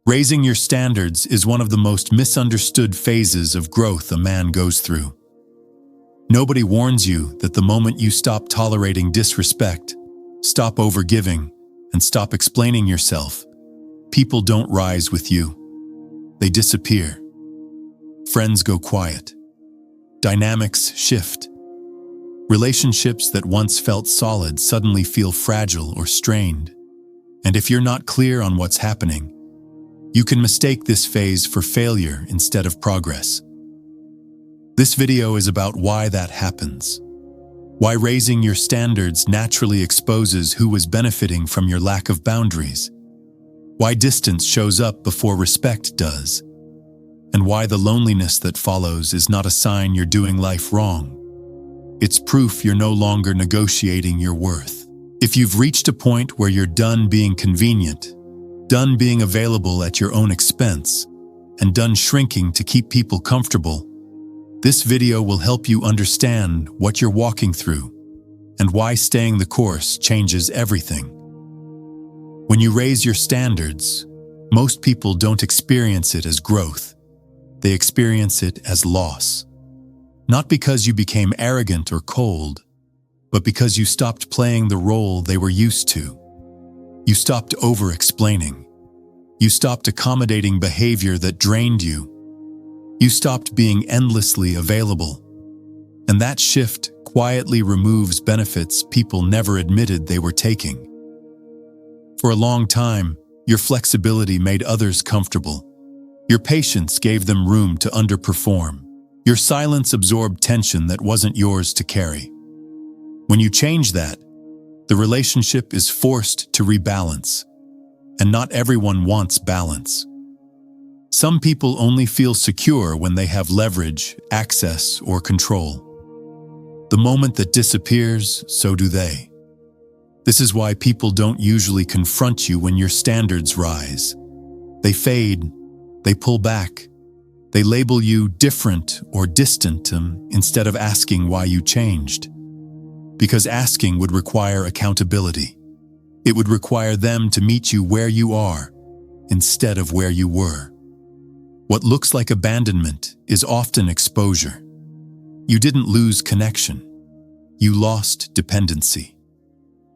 Raising your standards is one of the most misunderstood phases of growth a man goes through. Nobody warns you that the moment you stop tolerating disrespect, stop overgiving, and stop explaining yourself, people don't rise with you. They disappear. Friends go quiet. Dynamics shift. Relationships that once felt solid suddenly feel fragile or strained. And if you're not clear on what's happening, you can mistake this phase for failure instead of progress. This video is about why that happens. Why raising your standards naturally exposes who is benefiting from your lack of boundaries. Why distance shows up before respect does. And why the loneliness that follows is not a sign you're doing life wrong. It's proof you're no longer negotiating your worth. If you've reached a point where you're done being convenient, done being available at your own expense, and done shrinking to keep people comfortable, this video will help you understand what you're walking through and why staying the course changes everything. When you raise your standards, most people don't experience it as growth. They experience it as loss. Not because you became arrogant or cold, but because you stopped playing the role they were used to. You stopped over-explaining. You stopped accommodating behavior that drained you. You stopped being endlessly available. And that shift quietly removes benefits people never admitted they were taking. For a long time, your flexibility made others comfortable. Your patience gave them room to underperform. Your silence absorbed tension that wasn't yours to carry. When you change that, the relationship is forced to rebalance. And not everyone wants balance. Some people only feel secure when they have leverage, access, or control. The moment that disappears, so do they. This is why people don't usually confront you when your standards rise. They fade, they pull back, they label you different or distant instead of asking why you changed. Because asking would require accountability. It would require them to meet you where you are, instead of where you were. What looks like abandonment is often exposure. You didn't lose connection. You lost dependency.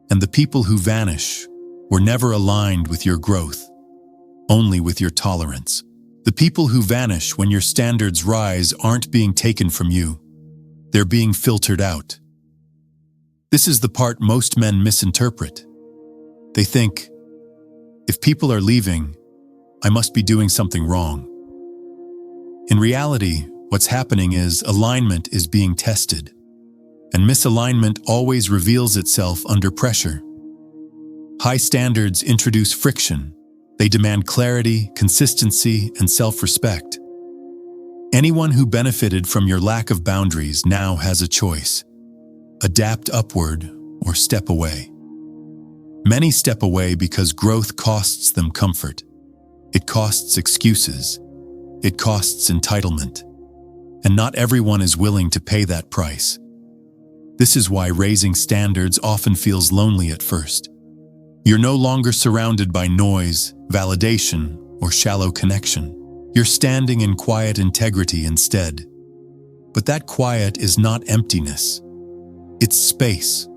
And the people who vanish were never aligned with your growth, only with your tolerance. The people who vanish when your standards rise aren't being taken from you. They're being filtered out. This is the part most men misinterpret. They think, if people are leaving, I must be doing something wrong. In reality, what's happening is alignment is being tested, and misalignment always reveals itself under pressure. High standards introduce friction. They demand clarity, consistency, and self-respect. Anyone who benefited from your lack of boundaries now has a choice. Adapt upward or step away. Many step away because growth costs them comfort. It costs excuses. It costs entitlement. And not everyone is willing to pay that price. This is why raising standards often feels lonely at first. You're no longer surrounded by noise, validation, or shallow connection. You're standing in quiet integrity instead. But that quiet is not emptiness. It's space.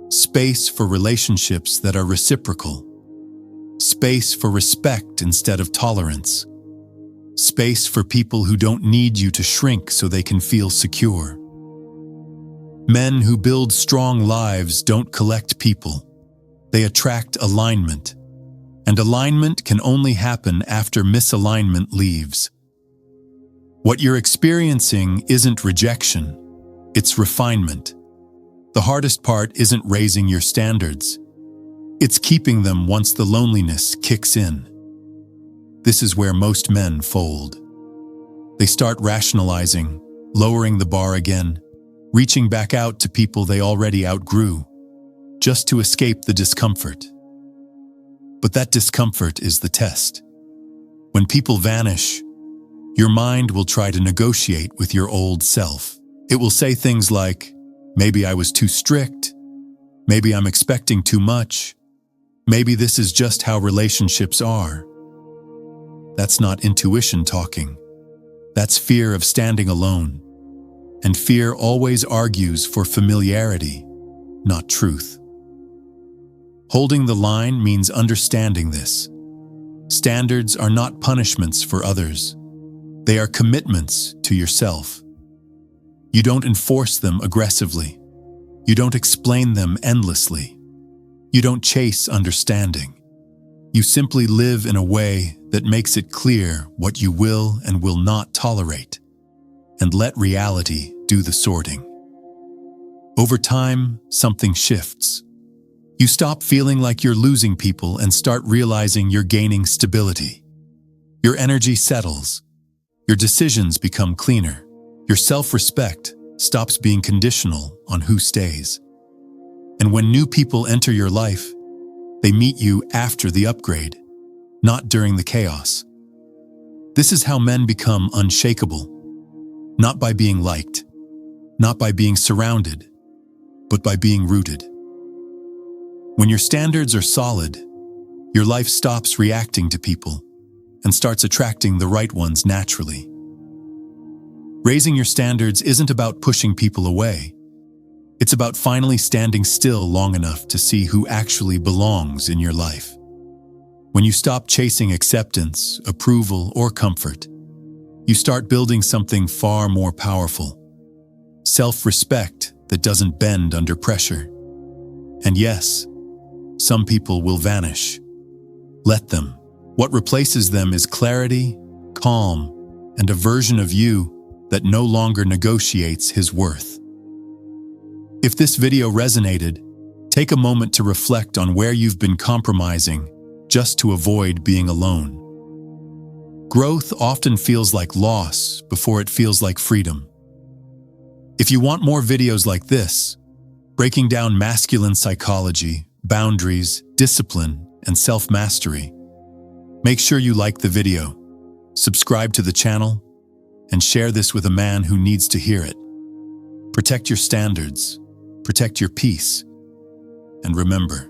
Space for relationships that are reciprocal. Space for respect instead of tolerance. Space for people who don't need you to shrink so they can feel secure. Men who build strong lives don't collect people. They attract alignment. And alignment can only happen after misalignment leaves. What you're experiencing isn't rejection. It's refinement. The hardest part isn't raising your standards. It's keeping them once the loneliness kicks in. This is where most men fold. They start rationalizing, lowering the bar again, reaching back out to people they already outgrew, just to escape the discomfort. But that discomfort is the test. When people vanish, your mind will try to negotiate with your old self. It will say things like, maybe I was too strict, maybe I'm expecting too much, maybe this is just how relationships are. That's not intuition talking. That's fear of standing alone. And fear always argues for familiarity, not truth. Holding the line means understanding this. Standards are not punishments for others. They are commitments to yourself. You don't enforce them aggressively. You don't explain them endlessly. You don't chase understanding. You simply live in a way that makes it clear what you will and will not tolerate, and let reality do the sorting. Over time, something shifts. You stop feeling like you're losing people and start realizing you're gaining stability. Your energy settles. Your decisions become cleaner. Your self-respect stops being conditional on who stays. And when new people enter your life, they meet you after the upgrade, not during the chaos. This is how men become unshakable, not by being liked, not by being surrounded, but by being rooted. When your standards are solid, your life stops reacting to people and starts attracting the right ones naturally. Raising your standards isn't about pushing people away. It's about finally standing still long enough to see who actually belongs in your life. When you stop chasing acceptance, approval, or comfort, you start building something far more powerful. Self-respect that doesn't bend under pressure. And yes, some people will vanish. Let them. What replaces them is clarity, calm, and a version of you that no longer negotiates his worth. If this video resonated, take a moment to reflect on where you've been compromising just to avoid being alone. Growth often feels like loss before it feels like freedom. If you want more videos like this, breaking down masculine psychology, boundaries, discipline, and self-mastery, make sure you like the video, subscribe to the channel, and share this with a man who needs to hear it. Protect your standards, protect your peace, and remember,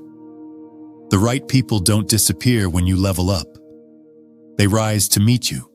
the right people don't disappear when you level up. They rise to meet you.